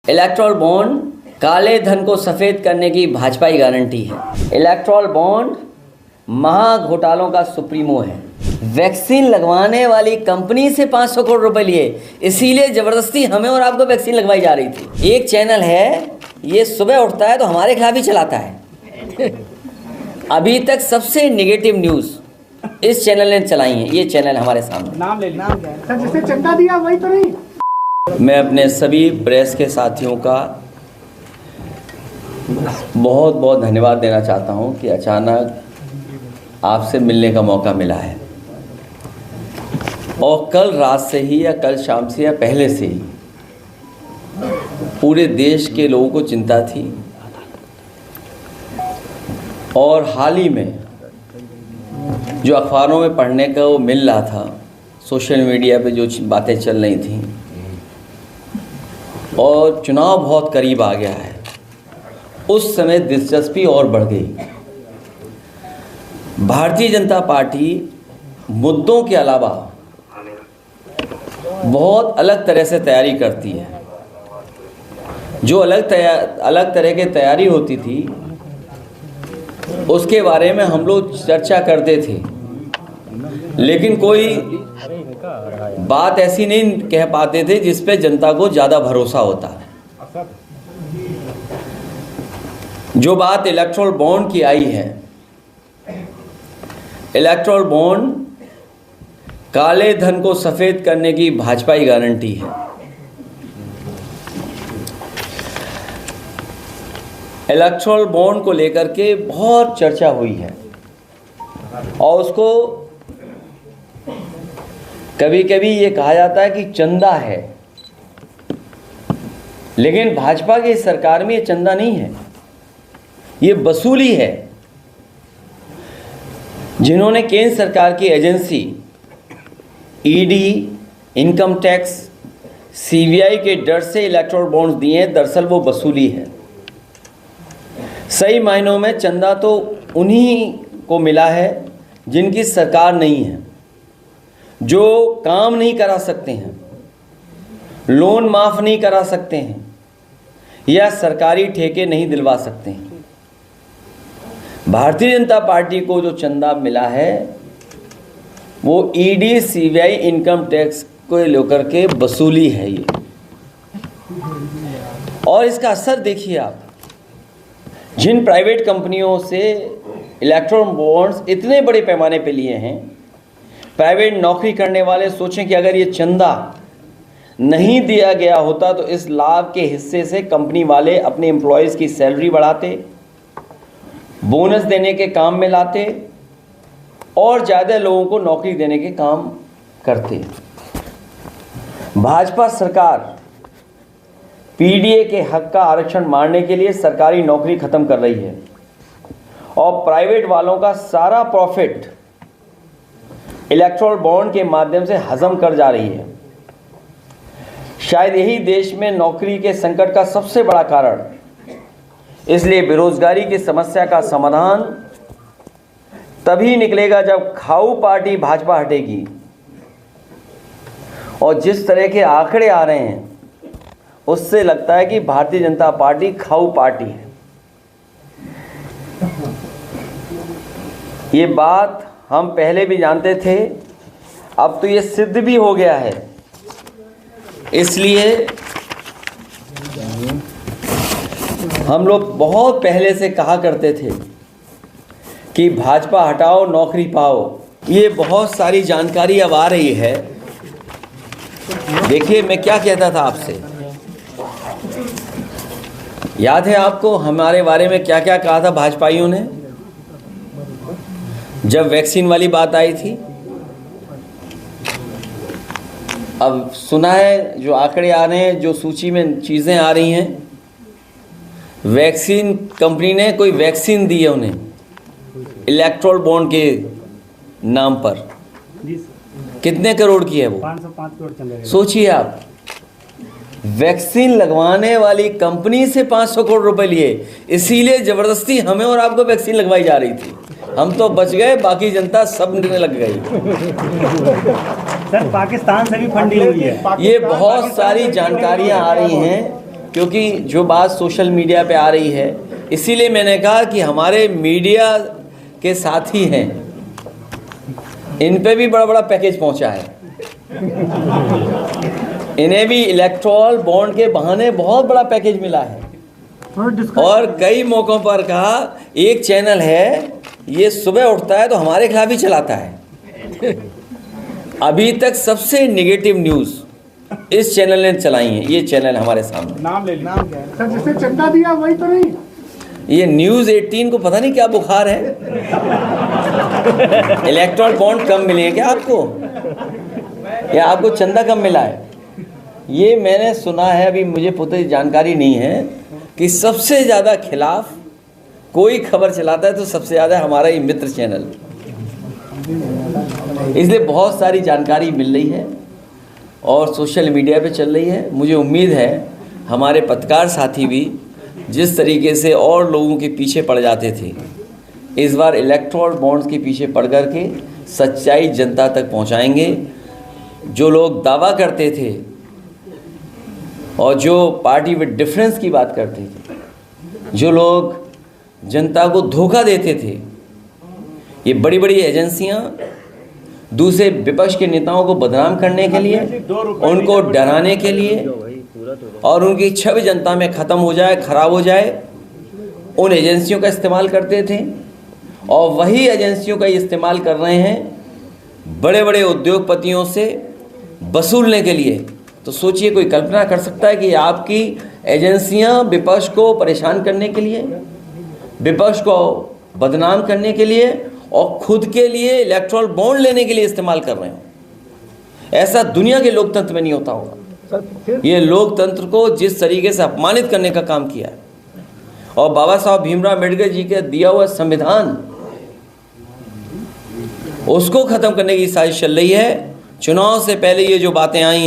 Electral bond काले धन को सफ़ेद करने की भाजपा की गारंटी है। इलेक्ट्रॉल बॉन्ड महा घोटालों का सुप्रीमो है। वैक्सीन लगवाने वाली कंपनी से 500 करोड़ रुपए लिए, इसीलिए ज़बरदस्ती हमें और आपको वैक्सीन लगवाई जा रही थी। एक चैनल है, ये सुबह उठता है तो हमारे खिलाफ ही चलाता है। अभी तक सबसे नेगेटिव न्यूज़ इस चैनल ने चलाई है। ये चैनल हमारे सामने नाम ले सर, जिसने चंदा दिया वही तो नहीं। मैं अपने सभी प्रेस के साथियों का बहुत बहुत धन्यवाद देना चाहता हूं कि अचानक आपसे मिलने का मौका मिला है। और कल रात से ही या कल शाम से या पहले से ही पूरे देश के लोगों को चिंता थी। और हाल ही में जो अखबारों में पढ़ने का वो मिल रहा था, सोशल मीडिया पे जो बातें चल रही थी, और चुनाव बहुत करीब आ गया है, उस समय दिलचस्पी और बढ़ गई। भारतीय जनता पार्टी मुद्दों के अलावा बहुत अलग तरह से तैयारी करती है। जो अलग तरह की तैयारी होती थी उसके बारे में हम लोग चर्चा करते थे, लेकिन कोई बात ऐसी नहीं कह पाते थे जिस पे जनता को ज़्यादा भरोसा होता है। जो बात इलेक्ट्रॉल बॉन्ड की आई है, इलेक्ट्रॉल बॉन्ड काले धन को सफ़ेद करने की भाजपा की गारंटी है। इलेक्ट्रॉल बॉन्ड को लेकर के बहुत चर्चा हुई है और उसको कभी कभी ये कहा जाता है कि चंदा है, लेकिन भाजपा की सरकार में ये चंदा नहीं है, ये वसूली है। जिन्होंने केंद्र सरकार की agency ED, income tax, CBI के डर से इलेक्ट्रॉल बॉन्ड्स दिए हैं, दरअसल वो वसूली है। सही मायनों में चंदा तो उन्हीं को मिला है जिनकी सरकार नहीं है, जो काम नहीं करा सकते हैं, लोन माफ़ नहीं करा सकते हैं या सरकारी ठेके नहीं दिलवा सकते हैं। भारतीय जनता पार्टी को जो चंदा मिला है वो ईडी, सीबीआई, इनकम टैक्स को लेकर के वसूली है ये। और इसका असर देखिए आप, जिन प्राइवेट कंपनियों से इलेक्ट्रॉल बॉन्ड्स इतने बड़े पैमाने पे लिए हैं, प्राइवेट नौकरी करने वाले सोचें कि अगर ये चंदा नहीं दिया गया होता तो इस लाभ के हिस्से से कंपनी वाले अपने एम्प्लॉयज़ की सैलरी बढ़ाते, बोनस देने के काम में लाते और ज़्यादा लोगों को नौकरी देने के काम करते। भाजपा सरकार पीडीए के हक का आरक्षण मारने के लिए सरकारी नौकरी ख़त्म कर रही है और प्राइवेट वालों का सारा प्रॉफिट इलेक्ट्रॉल बॉन्ड के माध्यम से हजम कर जा रही है। शायद यही देश में नौकरी के संकट का सबसे बड़ा कारण। इसलिए बेरोजगारी की समस्या का समाधान तभी निकलेगा जब खाऊ पार्टी भाजपा हटेगी। और जिस तरह के आंकड़े आ रहे हैं उससे लगता है कि भारतीय जनता पार्टी खाऊ पार्टी है। ये बात हम पहले भी जानते थे, अब तो ये सिद्ध भी हो गया है। इसलिए हम लोग बहुत पहले से कहा करते थे कि भाजपा हटाओ नौकरी पाओ। ये बहुत सारी जानकारी अब आ रही है। देखिए मैं क्या कहता था आपसे, याद है आपको हमारे बारे में क्या क्या कहा था भाजपाइयों ने जब वैक्सीन वाली बात आई थी? अब सुना है जो आंकड़े आ रहे हैं, जो सूची में चीज़ें आ रही हैं, वैक्सीन कंपनी ने कोई वैक्सीन दी है उन्हें इलेक्ट्रॉल बॉन्ड के नाम पर। कितने करोड़ की है वो? 505 करोड़ चल रहे हैं। सोचिए आप, वैक्सीन लगवाने वाली कंपनी से 500 करोड़ रुपए लिए, इसीलिए ज़बरदस्ती हमें और आपको वैक्सीन लगवाई जा रही थी। हम तो बच गए, बाकी जनता सब निकलने लग गई। सर पाकिस्तान से भी फंडिंग हुई है। ये बहुत सारी जानकारियां आ रही हैं क्योंकि जो बात सोशल मीडिया पे आ रही है, इसीलिए मैंने कहा कि हमारे मीडिया के साथी हैं, इन पे भी बड़ा बड़ा पैकेज पहुंचा है। इन्हें भी इलेक्टोरल बॉन्ड के बहाने बहुत बड़ा पैकेज मिला है। और कई मौक़ों पर कहा, एक चैनल है ये सुबह उठता है तो हमारे खिलाफ ही चलाता है। अभी तक सबसे नेगेटिव न्यूज़ इस चैनल ने चलाई है। ये चैनल हमारे सामने, नाम ले लीजिए। नाम क्या है? सर जिसने चंदा दिया वही तो नहीं? ये न्यूज़ 18 को पता नहीं क्या बुखार है। इलेक्टोरल बॉन्ड कम मिले हैं क्या आपको, या आपको चंदा कम मिला है? ये मैंने सुना है, अभी मुझे पूरी जानकारी नहीं है, कि सबसे ज़्यादा खिलाफ कोई खबर चलाता है तो सबसे ज़्यादा हमारा ये मित्र चैनल। इसलिए बहुत सारी जानकारी मिल रही है और सोशल मीडिया पे चल रही है। मुझे उम्मीद है हमारे पत्रकार साथी भी जिस तरीके से और लोगों के पीछे पड़ जाते थे, इस बार इलेक्टोरल बॉन्ड्स के पीछे पड़ कर के सच्चाई जनता तक पहुंचाएंगे। जो लोग दावा करते थे और जो पार्टी विद डिफरेंस की बात करते थे, जो लोग जनता को धोखा देते थे, ये बड़ी बड़ी एजेंसियां दूसरे विपक्ष के नेताओं को बदनाम करने के लिए, उनको डराने के लिए और उनकी छवि जनता में ख़त्म हो जाए, ख़राब हो जाए, उन एजेंसियों का इस्तेमाल करते थे। और वही एजेंसियों का इस्तेमाल कर रहे हैं बड़े बड़े उद्योगपतियों से वसूलने के लिए। तो सोचिए, कोई कल्पना कर सकता है कि आपकी एजेंसियां विपक्ष को परेशान करने के लिए, विपक्ष को बदनाम करने के लिए और खुद के लिए इलेक्टोरल बॉन्ड लेने के लिए इस्तेमाल कर रहे हो? ऐसा दुनिया के लोकतंत्र में नहीं होता होगा। ये लोकतंत्र को जिस तरीके से अपमानित करने का काम किया है, और बाबा साहब भीमराव अम्बेडकर जी के दिया हुआ संविधान, उसको ख़त्म करने की साजिश चल रही है। चुनाव से पहले ये जो बातें आई